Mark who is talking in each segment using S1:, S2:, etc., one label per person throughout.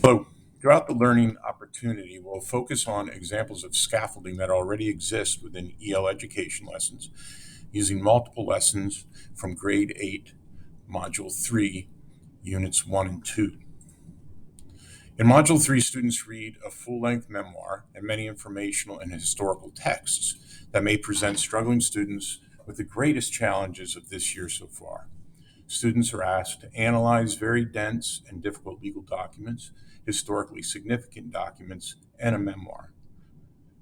S1: So, throughout the learning opportunity, we'll focus on examples of scaffolding that already exist within EL education lessons, using multiple lessons from Grade 8, Module 3, Units 1 and 2. In Module 3, students read a full-length memoir and many informational and historical texts that may present struggling students with the greatest challenges of this year so far. Students are asked to analyze very dense and difficult legal documents, historically significant documents, and a memoir.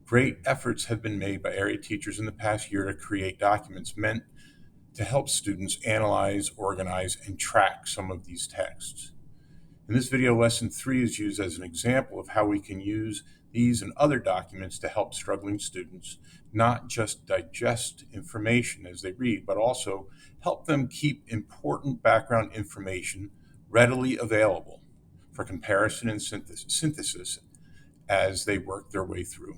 S1: Great efforts have been made by area teachers in the past year to create documents meant to help students analyze, organize, and track some of these texts. In this video, Lesson 3 is used as an example of how we can use these and other documents to help struggling students not just digest information as they read, but also help them keep important background information readily available for comparison and synthesis as they work their way through.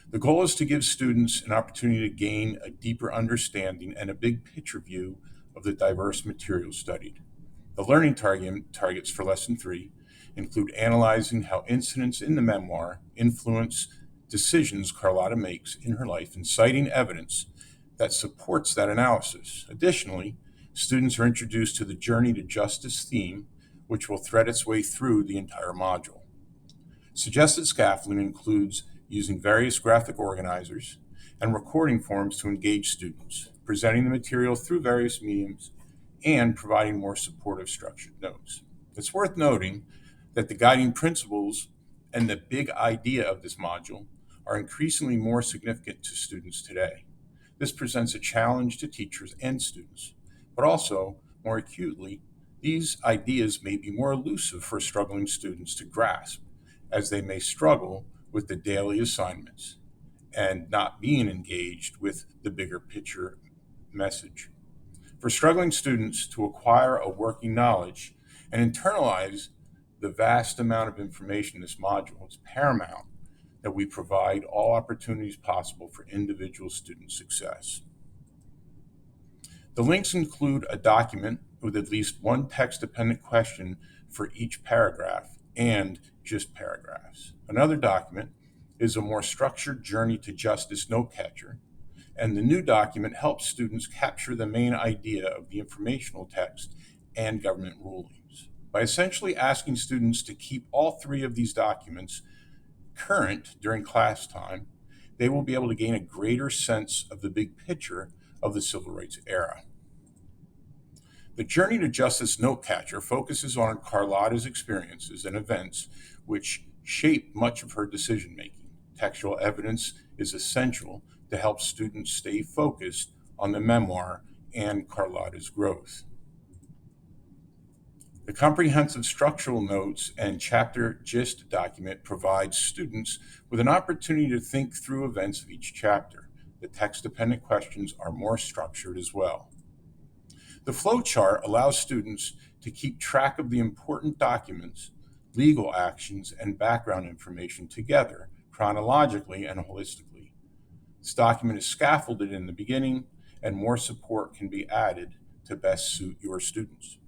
S1: The goal is to give students an opportunity to gain a deeper understanding and a big picture view of the diverse material studied. The learning targets for Lesson 3 include analyzing how incidents in the memoir influence decisions Carlotta makes in her life and citing evidence that supports that analysis. Additionally, students are introduced to the Journey to Justice theme, which will thread its way through the entire module. Suggested scaffolding includes using various graphic organizers and recording forms to engage students, presenting the material through various mediums, and providing more supportive structured notes. It's worth noting that the guiding principles and the big idea of this module are increasingly more significant to students today. This presents a challenge to teachers and students, but also, more acutely, these ideas may be more elusive for struggling students to grasp, as they may struggle with the daily assignments and not being engaged with the bigger picture message. For struggling students to acquire a working knowledge and internalize the vast amount of information in this module, it's paramount that we provide all opportunities possible for individual student success. The links include a document with at least one text-dependent question for each paragraph and just paragraphs. Another document is a more structured Journey to Justice note catcher, and the new document helps students capture the main idea of the informational text and government rulings. By essentially asking students to keep all three of these documents current during class time, they will be able to gain a greater sense of the big picture of the civil rights era. The Journey to Justice note catcher focuses on Carlotta's experiences and events which shape much of her decision making. Textual evidence is essential to help students stay focused on the memoir and Carlotta's growth. The comprehensive structural notes and chapter gist document provides students with an opportunity to think through events of each chapter. The text-dependent questions are more structured as well. The flow chart allows students to keep track of the important documents, legal actions, and background information together chronologically and holistically. This document is scaffolded in the beginning, and more support can be added to best suit your students.